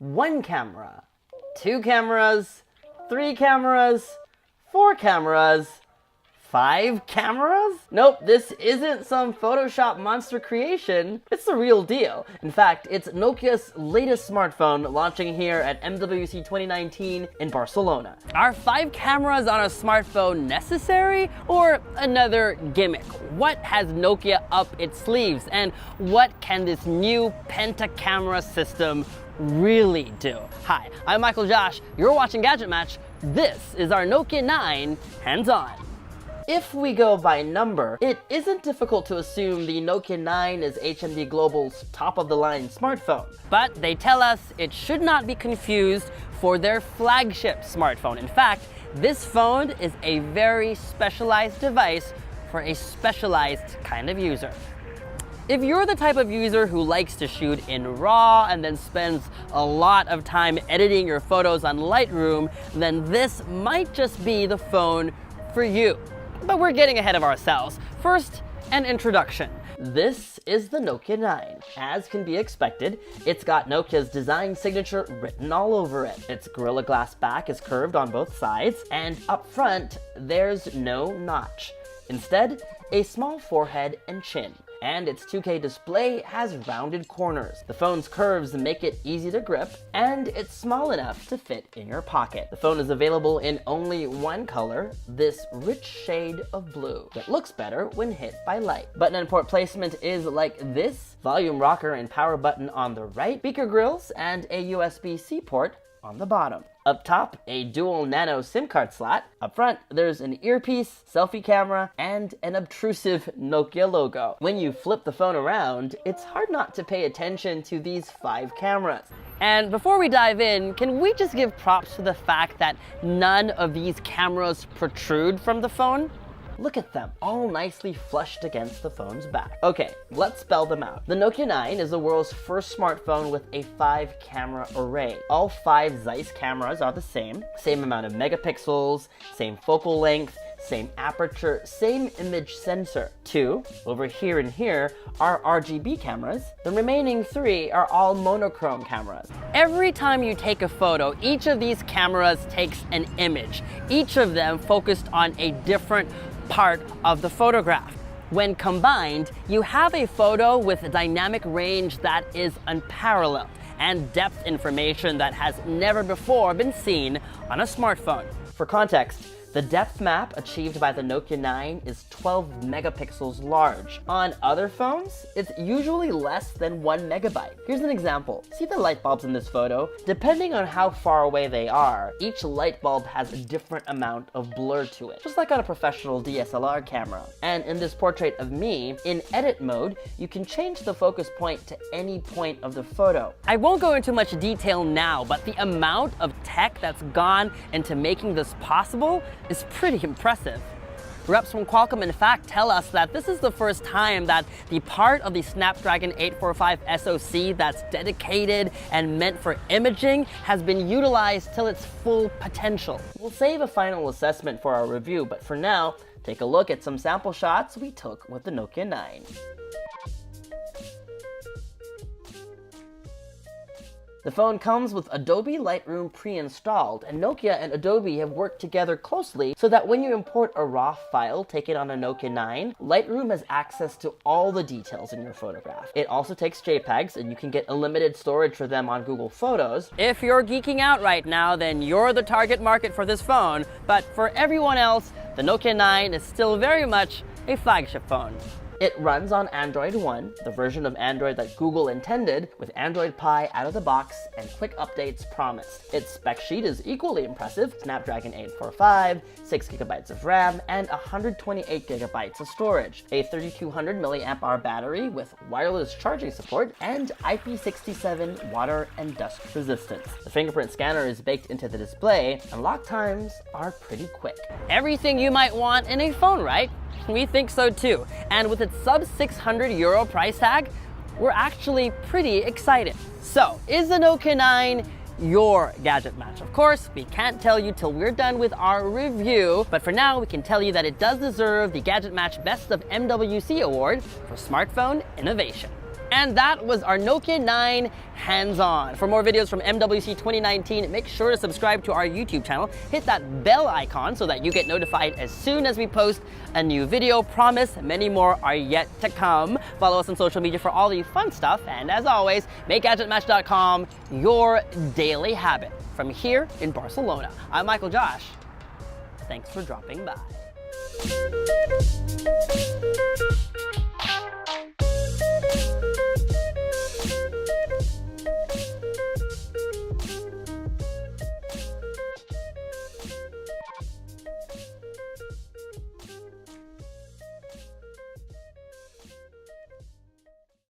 1 camera, 2 cameras, 3 cameras, 4 cameras, 5 cameras? Nope, this isn't some Photoshop monster creation. It's the real deal. In fact, it's Nokia's latest smartphone launching here at MWC 2019 in Barcelona. Are 5 cameras on a smartphone necessary or another gimmick? What has Nokia up its sleeves, and what can this new penta-camera system really do? Hi, I'm Michael Josh. You're watching Gadget Match. This is our Nokia 9 hands-on. If we go by number, it isn't difficult to assume the Nokia 9 is HMD Global's top-of-the-line smartphone. But they tell us it should not be confused for their flagship smartphone. In fact, this phone is a very specialized device for a specialized kind of user. If you're the type of user who likes to shoot in RAW and then spends a lot of time editing your photos on Lightroom, then this might just be the phone for you. But we're getting ahead of ourselves. First, an introduction. This is the Nokia 9. As can be expected, it's got Nokia's design signature written all over it. Its Gorilla Glass back is curved on both sides, and up front, there's no notch. Instead, a small forehead and chin. And its 2K display has rounded corners. The phone's curves make it easy to grip, and it's small enough to fit in your pocket. The phone is available in only one color, this rich shade of blue, that looks better when hit by light. Button and port placement is like this: volume rocker and power button on the right, speaker grills, and a USB-C port on the bottom. Up top, a dual nano SIM card slot. Up front, there's an earpiece, selfie camera, and an obtrusive Nokia logo. When you flip the phone around, it's hard not to pay attention to these 5 cameras. And before we dive in, can we just give props to the fact that none of these cameras protrude from the phone? Look at them, all nicely flushed against the phone's back. Okay, let's spell them out. The Nokia 9 is the world's first smartphone with a 5-camera array. All 5 Zeiss cameras are the same amount of megapixels, same focal length, same aperture, same image sensor. 2, over here and here, are RGB cameras. The remaining 3 are all monochrome cameras. Every time you take a photo, each of these cameras takes an image, each of them focused on a different part of the photograph. When combined, you have a photo with a dynamic range that is unparalleled and depth information that has never before been seen on a smartphone. For context, the depth map achieved by the Nokia 9 is 12 megapixels large. On other phones, it's usually less than 1 megabyte. Here's an example. See the light bulbs in this photo? Depending on how far away they are, each light bulb has a different amount of blur to it, just like on a professional DSLR camera. And in this portrait of me, in edit mode, you can change the focus point to any point of the photo. I won't go into much detail now, but the amount of tech that's gone into making this possible is pretty impressive. Reps from Qualcomm, in fact, tell us that this is the first time that the part of the Snapdragon 845 SoC that's dedicated and meant for imaging has been utilized till its full potential. We'll save a final assessment for our review, but for now, take a look at some sample shots we took with the Nokia 9. The phone comes with Adobe Lightroom pre-installed, and Nokia and Adobe have worked together closely so that when you import a RAW file taken on a Nokia 9, Lightroom has access to all the details in your photograph. It also takes JPEGs, and you can get unlimited storage for them on Google Photos. If you're geeking out right now, then you're the target market for this phone, but for everyone else, the Nokia 9 is still very much a flagship phone. It runs on Android One, the version of Android that Google intended, with Android Pie out of the box and quick updates promised. Its spec sheet is equally impressive: Snapdragon 845, 6 GB of RAM, and 128 GB of storage, a 3200 mAh battery with wireless charging support, and IP67 water and dust resistance. The fingerprint scanner is baked into the display, and lock times are pretty quick. Everything you might want in a phone, right? We think so too. And with its sub €600 price tag, we're actually pretty excited. So, is the Nokia 9 your gadget match? Of course, we can't tell you till we're done with our review, but for now we can tell you that it does deserve the Gadget Match Best of MWC award for smartphone innovation. And that was our Nokia 9 hands-on. For more videos from MWC 2019, make sure to subscribe to our YouTube channel. Hit that bell icon so that you get notified as soon as we post a new video. Promise, many more are yet to come. Follow us on social media for all the fun stuff. And as always, make gadgetmatch.com your daily habit. From here in Barcelona, I'm Michael Josh. Thanks for dropping by.